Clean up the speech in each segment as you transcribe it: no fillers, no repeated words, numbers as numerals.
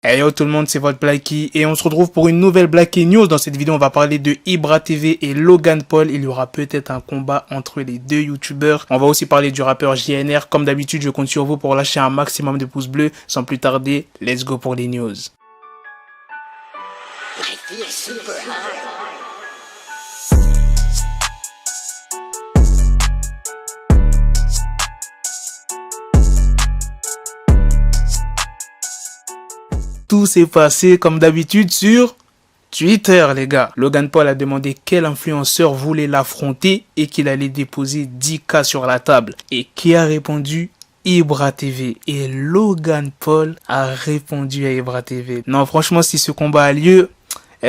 Hey yo tout le monde, c'est votre Blacky et on se retrouve pour une nouvelle Blacky News. Dans cette vidéo, on va parler de Ibra TV et Logan Paul. Il y aura peut-être un combat entre les deux youtubeurs. On va aussi parler du rappeur JNR. Comme d'habitude, je compte sur vous pour lâcher un maximum de pouces bleus. Sans plus tarder, let's go pour les news. Tout s'est passé comme d'habitude sur Twitter, les gars. Logan Paul a demandé quel influenceur voulait l'affronter et qu'il allait déposer 10K sur la table. Et qui a répondu? Ibra TV. Et Logan Paul a répondu à Ibra TV. Non, franchement, si ce combat a lieu,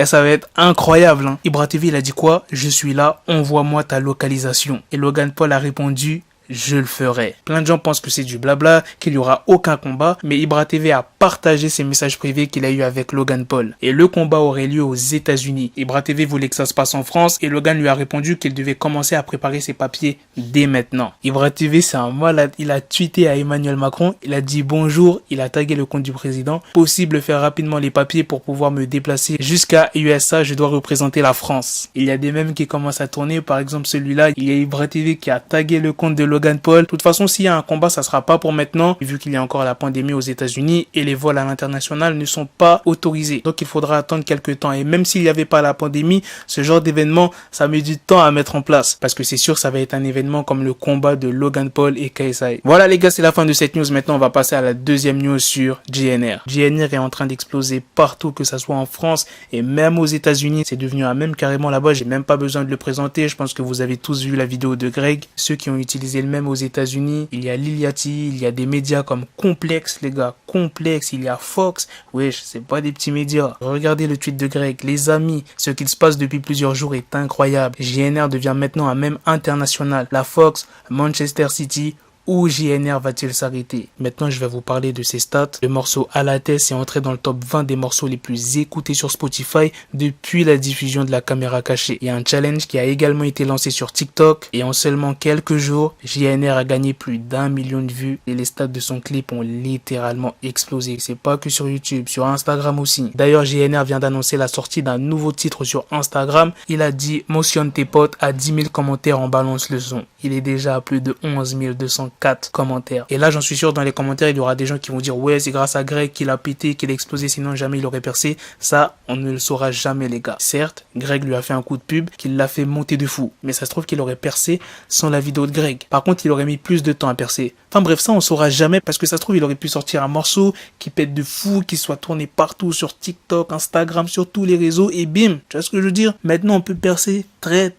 ça va être incroyable. Hein. Ibra TV, il a dit quoi? Je suis là, envoie-moi ta localisation. Et Logan Paul a répondu: je le ferai. Plein de gens pensent que c'est du blabla, qu'il n'y aura aucun combat, mais Ibra TV a partagé ses messages privés qu'il a eu avec Logan Paul. Et le combat aurait lieu aux États-Unis. Ibra TV voulait que ça se passe en France et Logan lui a répondu qu'il devait commencer à préparer ses papiers dès maintenant. Ibra TV, c'est un malade. Il a tweeté à Emmanuel Macron, il a dit bonjour, il a tagué le compte du président. Possible de faire rapidement les papiers pour pouvoir me déplacer jusqu'à USA, je dois représenter la France. Il y a des mèmes qui commencent à tourner, par exemple celui-là, il y a Ibra TV qui a tagué le compte de Logan Paul. De toute façon, s'il y a un combat, ça sera pas pour maintenant, vu qu'il y a encore la pandémie aux États-Unis et les vols à l'international ne sont pas autorisés. Donc il faudra attendre quelques temps. Et même s'il n'y avait pas la pandémie, ce genre d'événement, ça met du temps à mettre en place. Parce que c'est sûr, ça va être un événement comme le combat de Logan Paul et KSI. Voilà les gars, c'est la fin de cette news. Maintenant, on va passer à la deuxième news sur JNR. JNR est en train d'exploser partout, que ça soit en France et même aux États-Unis. C'est devenu un mème carrément là-bas. J'ai même pas besoin de le présenter. Je pense que vous avez tous vu la vidéo de Greg. Ceux qui ont utilisé le mème aux États-Unis, il y a Liliati, il y a des médias comme Complex, les gars, Complex, il y a Fox. Wesh, c'est pas des petits médias. Regardez le tweet de Greg, les amis, ce qu'il se passe depuis plusieurs jours est incroyable. JNR devient maintenant un mème international. La Fox, Manchester City. Où JNR va-t-il s'arrêter? Maintenant, je vais vous parler de ses stats. Le morceau À la tête est entré dans le top 20 des morceaux les plus écoutés sur Spotify depuis la diffusion de La Caméra Cachée. Il y a un challenge qui a également été lancé sur TikTok et en seulement quelques jours, JNR a gagné plus d'1 million de vues et les stats de son clip ont littéralement explosé. C'est pas que sur YouTube, sur Instagram aussi. D'ailleurs, JNR vient d'annoncer la sortie d'un nouveau titre sur Instagram. Il a dit: mentionne tes potes, à 10 000 commentaires, on balance le son. Il est déjà à plus de 11 204 commentaires. Et là, j'en suis sûr, dans les commentaires, il y aura des gens qui vont dire: ouais, c'est grâce à Greg qu'il a pété, qu'il a explosé, sinon jamais il aurait percé. Ça, on ne le saura jamais, les gars. Certes, Greg lui a fait un coup de pub qui l'a fait monter de fou. Mais ça se trouve qu'il aurait percé sans la vidéo de Greg. Par contre, il aurait mis plus de temps à percer. Enfin bref, ça, on saura jamais parce que ça se trouve, il aurait pu sortir un morceau qui pète de fou, qui soit tourné partout sur TikTok, Instagram, sur tous les réseaux et bim. Tu vois ce que je veux dire? Maintenant, on peut percer très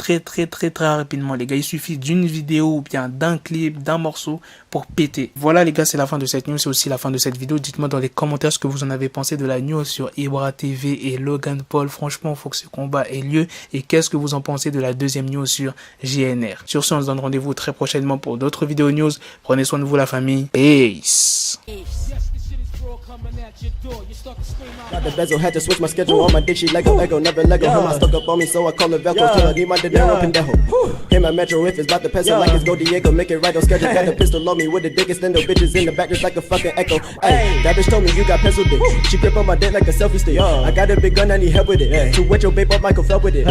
rapidement, les gars. Il suffit d'une vidéo ou bien d'un clip, d'un morceau pour péter. Voilà les gars, c'est la fin de cette news, c'est aussi la fin de cette vidéo. Dites-moi dans les commentaires ce que vous en avez pensé de la news sur Ibra TV et Logan Paul. Franchement, il faut que ce combat ait lieu. Et qu'est-ce que vous en pensez de la deuxième news sur JNR? Sur ce, on se donne rendez-vous très prochainement pour d'autres vidéos news. Prenez soin de vous la famille. Peace. Got the bezel, had to switch my schedule on my dick, she Lego, never Lego. Her stuck up on me, so I call it Velcro. Till I need my dinero pendejo. Hit my metro if it's about to pencil like it's Go Diego. Make it right on schedule. Got the pistol on me with the dick extendo. Bitches in the back just like a fucking echo. Ay, that bitch told me you got pencil dick. She grip on my dick like a selfie stick. I got a big gun, I need help with it. To wet your babe up, Michael fell with it.